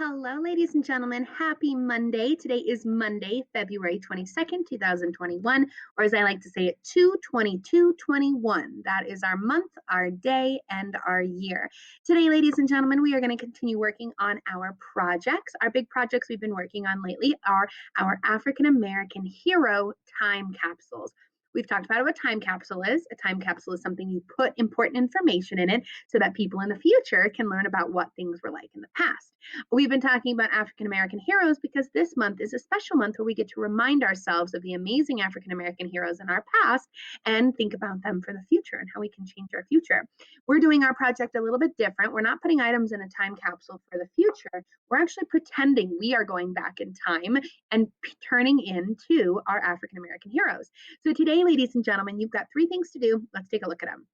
Hello, ladies and gentlemen. Happy Monday. Today is Monday, February 22nd, 2021, or as I like to say it, 2/22/21. That is our month, our day, and our year. Today, ladies and gentlemen, we are going to continue working on our projects. Our big projects we've been working on lately are our African American hero time capsules. We've talked about what a time capsule is. A time capsule is something you put important information in it so that people in the future can learn about what things were like in the past. We've been talking about African American heroes because this month is a special month where we get to remind ourselves of the amazing African American heroes in our past and think about them for the future and how we can change our future. We're doing our project a little bit different. We're not putting items in a time capsule for the future. We're actually pretending we are going back in time and turning into our African American heroes. So today, ladies and gentlemen, you've got three things to do. Let's take a look at them.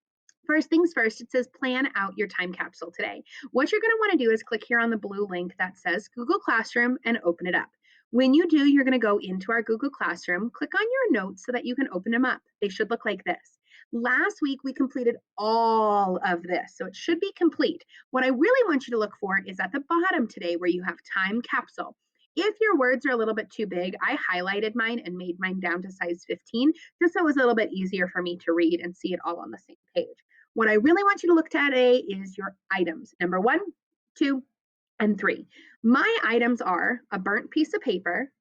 First things first, it says plan out your time capsule today. What you're going to want to do is click here on the blue link that says Google Classroom and open it up. When you do, you're going to go into our Google Classroom, click on your notes so that you can open them up. They should look like this. Last week, we completed all of this, so it should be complete. What I really want you to look for is at the bottom today where you have time capsule. If your words are a little bit too big, I highlighted mine and made mine down to size 15, just so it was a little bit easier for me to read and see it all on the same page. What I really want you to look at today is your items. Number 1, 2, and 3. My items are a burnt piece of paper,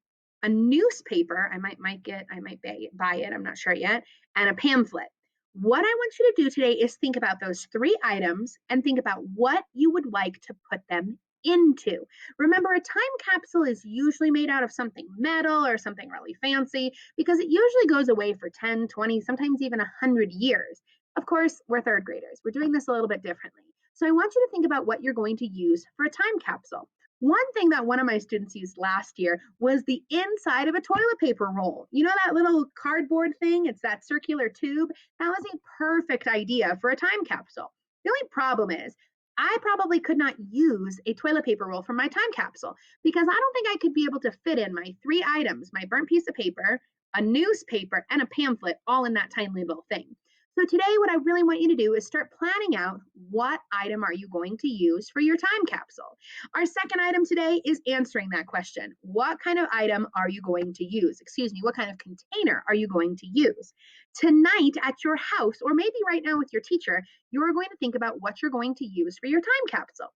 a newspaper, I might buy it, I'm not sure yet, and a pamphlet. What I want you to do today is think about those 3 items and think about what you would like to put them into. Remember, a time capsule is usually made out of something metal or something really fancy because it usually goes away for 10, 20, sometimes even 100 years. Of course, we're third graders. We're doing this a little bit differently. So I want you to think about what you're going to use for a time capsule. One thing that one of my students used last year was the inside of a toilet paper roll. You know that little cardboard thing? It's that circular tube. That was a perfect idea for a time capsule. The only problem is I probably could not use a toilet paper roll for my time capsule because I don't think I could be able to fit in my 3 items, my burnt piece of paper, a newspaper, and a pamphlet all in that tiny little thing. So today, what I really want you to do is start planning out what item are you going to use for your time capsule. Our second item today is answering that question. What kind of item are you going to use? Excuse me, what kind of container are you going to use? Tonight at your house, or maybe right now with your teacher, you're going to think about what you're going to use for your time capsule.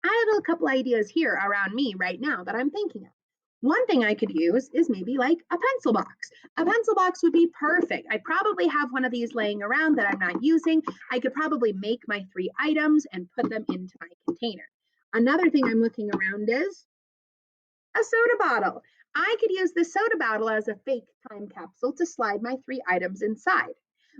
I have a couple ideas here around me right now that I'm thinking of. One thing I could use is maybe like a pencil box. A pencil box would be perfect. I probably have one of these laying around that I'm not using. I could probably make my 3 items and put them into my container. Another thing I'm looking around is a soda bottle. I could use the soda bottle as a fake time capsule to slide my 3 items inside.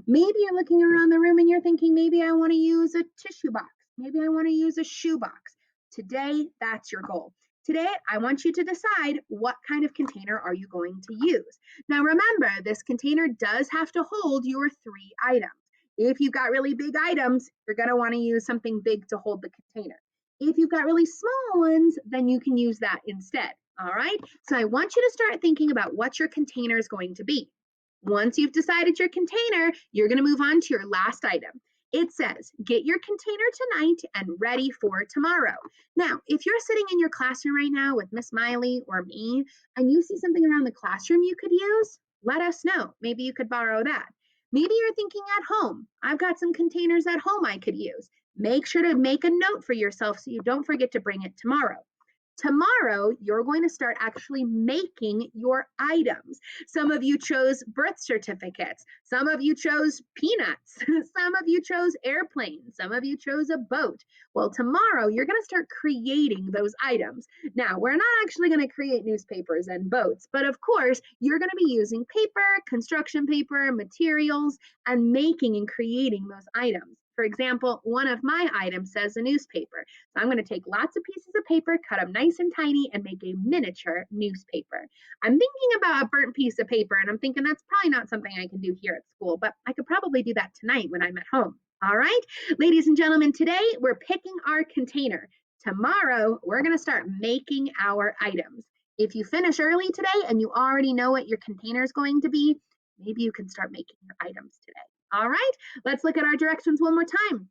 Maybe you're looking around the room and you're thinking, maybe I want to use a tissue box. Maybe I want to use a shoe box. Today, that's your goal. Today, I want you to decide what kind of container are you going to use. Now, remember, this container does have to hold your 3 items. If you've got really big items, you're going to want to use something big to hold the container. If you've got really small ones, then you can use that instead. All right. So I want you to start thinking about what your container is going to be. Once you've decided your container, you're going to move on to your last item. It says, get your container tonight and ready for tomorrow. Now, if you're sitting in your classroom right now with Miss Miley or me, and you see something around the classroom you could use, let us know. Maybe you could borrow that. Maybe you're thinking at home, I've got some containers at home I could use. Make sure to make a note for yourself so you don't forget to bring it tomorrow. Tomorrow, you're going to start actually making your items. Some of you chose birth certificates. Some of you chose peanuts. Some of you chose airplanes. Some of you chose a boat. Well, tomorrow, you're going to start creating those items. Now, we're not actually going to create newspapers and boats, but of course, you're going to be using paper, construction paper, materials, and making and creating those items. For example, one of my items says a newspaper. So I'm going to take lots of pieces of paper, cut them nice and tiny, and make a miniature newspaper. I'm thinking about a burnt piece of paper, and I'm thinking that's probably not something I can do here at school, but I could probably do that tonight when I'm at home. All right, ladies and gentlemen, today we're picking our container. Tomorrow, we're going to start making our items. If you finish early today and you already know what your container is going to be, maybe you can start making your items today. All right, let's look at our directions one more time.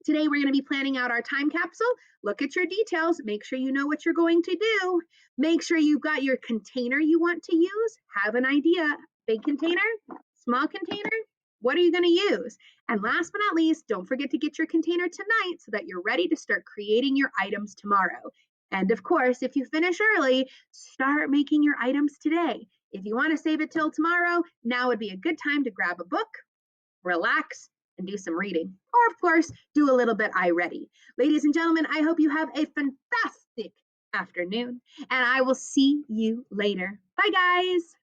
Today, we're going to be planning out our time capsule. Look at your details. Make sure you know what you're going to do. Make sure you've got your container you want to use. Have an idea. Big container, small container. What are you going to use? And last but not least, don't forget to get your container tonight so that you're ready to start creating your items tomorrow. And of course, if you finish early, start making your items today. If you want to save it till tomorrow, now would be a good time to grab a book, relax, and do some reading. Or, of course, do a little bit iReady. Ladies and gentlemen, I hope you have a fantastic afternoon, and I will see you later. Bye, guys.